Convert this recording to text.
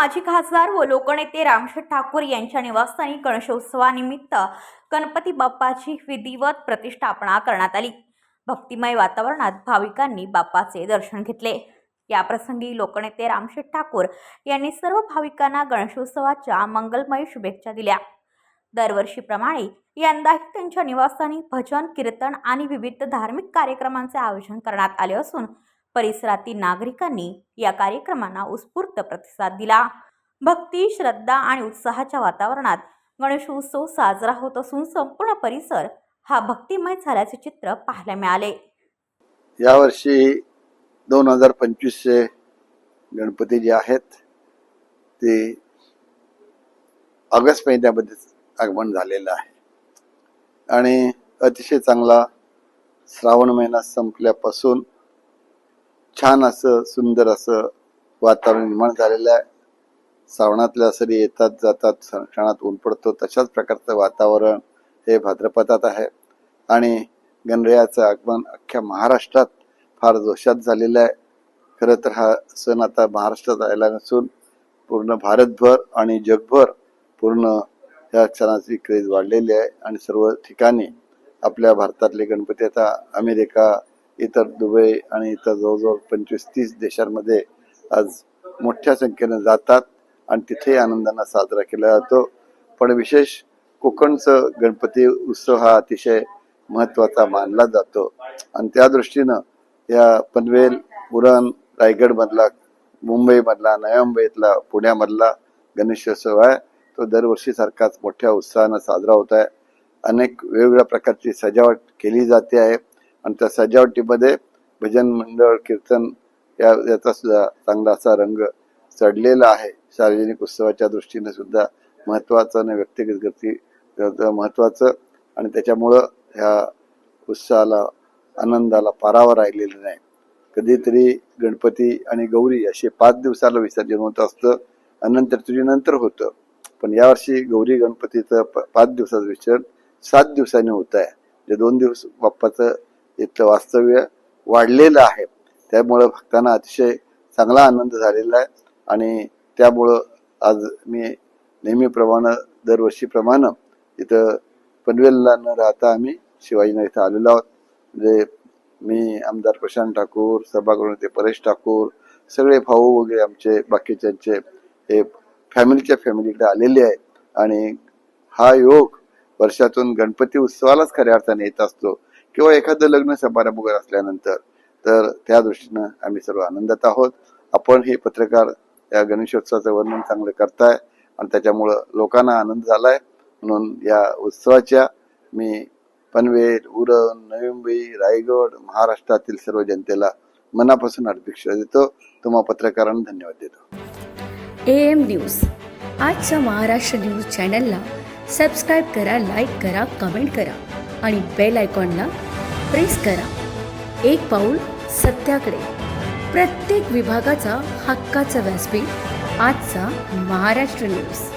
माजी खासदार व लोकनेते रामशेठ ठाकूर यांच्या निवासस्थानी गणेशोत्सवानिमित्त गणपती बाप्पाची विधिवत प्रतिष्ठापना करण्यात आली। भक्तिमय वातावरणात भाविकांनी बाप्पाचे दर्शन घेतले। याप्रसंगी लोकनेते रामशेठ ठाकूर यांनी सर्व भाविकांना गणेशोत्सवाच्या मंगलमय शुभेच्छा दिल्या। दरवर्षीप्रमाणे यंदाही त्यांच्या निवासस्थानी भजन, कीर्तन आणि विविध धार्मिक कार्यक्रमांचे आयोजन करण्यात आले असून परिसरातील नागरिकांनी या कार्यक्रमांना उत्स्फूर्त प्रतिसाद दिला। भक्ती, श्रद्धा आणि उत्साहाच्या वातावरणात गणेशोत्सव साजरा होत असून संपूर्ण परिसर हा भक्तिमय झाल्याचे चित्र पाहायला मिळाले। यावर्षी 2025चे गणपती जे आहेत ते ऑगस्ट महिन्यामध्ये आगमन झालेलं आहे आणि अतिशय चांगला श्रावण महिना संपल्यापासून छान असं सुंदर असं वातावरण निर्माण झालेलं आहे। श्रावणातल्या सरी येतात जातात, क्षणात ऊन पडतो, तशाच प्रकारचं वातावरण हे भाद्रपदात आहे आणि गणरायाचं आगमन अख्ख्या महाराष्ट्रात फार जोशात झालेलं आहे। खरं तर हा सण आता महाराष्ट्रात आलेला नसून पूर्ण भारतभर आणि जगभर पूर्ण या सणाची क्रेज वाढलेली आहे आणि सर्व ठिकाणी आपल्या भारतातले गणपती आता अमेरिका, इतर दुबई आणि इतर जवळजवळ 25-30 देशांमध्ये आज मोठ्या संख्येने जातात आणि तिथे आनंदाने साजरा केला जातो। पण विशेष कोकणचं गणपती उत्सव हा अतिशय महत्त्वाचा मानला जातो आणि त्या दृष्टीनं या पनवेल, उरण, रायगड मधला, मुंबई मधला, नवी मुंबईतला, पुण्यामधला गणेशोत्सव आहे तो दरवर्षी सारखाच मोठ्या उत्साहाने साजरा होत आहे। अनेक वेगवेगळ्या प्रकारची सजावट केली जाते आहे आणि त्या सजावटीमध्ये भजन मंडळ, कीर्तन याचा सुद्धा चांगला असा रंग चढलेला आहे। सार्वजनिक उत्सवाच्या दृष्टीने सुद्धा महत्त्वाचं आणि व्यक्तिगत गती महत्त्वाचं आणि त्याच्यामुळं ह्या उत्साहाला, आनंदाला पारावर राहिलेलं नाही। कधीतरी गणपती आणि गौरी असे 5 दिवसाला विसर्जन होत असतं, अनंत चतुर्थीनंतर होतं, पण यावर्षी गौरी गणपतीचं 5 दिवसाचं विसर्जन 7 दिवसांनी होत आहे। जे 2 दिवस बाप्पाचं इथलं वास्तव्य वाढलेलं आहे, त्यामुळं भक्तांना अतिशय चांगला आनंद झालेला आहे आणि त्यामुळं आज मी नेहमीप्रमाणे दरवर्षीप्रमाणे इथं पनवेलला न राहता आम्ही शिवाजीनगर इथं आलेलो आहोत। म्हणजे मी आमदार प्रशांत ठाकूर, सभागृह परेश ठाकूर, सगळे भाऊ वगैरे आमचे बाकीच्यांचे हे फॅमिलीकडे आलेले आहेत आणि हा योग वर्षातून गणपती उत्सवालाच खऱ्या अर्थाने येत असतो किंवा एखादं लग्न समारंभ वगैरे असल्यानंतर, तर त्या दृष्टीनं आम्ही सर्व आनंदात आहोत। आपण हे पत्रकार या गणेशोत्सवाचं वर्णन चांगलं करताय आणि त्याच्यामुळं लोकांना आनंद झालाय, म्हणून या उत्सवाच्या मी पनवेल, उरण, नवी मुंबई, रायगड, महाराष्ट्रातील सर्व जनतेला मनापासून हार्दिक शुभेच्छा देतो। तुम्हा पत्रकारांना धन्यवाद देतो। AM न्यूज आजच्या महाराष्ट्र न्यूज चॅनलला सबस्क्राईब करा, लाईक करा, कमेंट करा आणि बेल आयकॉनला प्रेस करा। एक पाऊल सत्याकडे, प्रत्येक विभागाचा हक्काचा व्यासपीठ आजचा महाराष्ट्र न्यूज।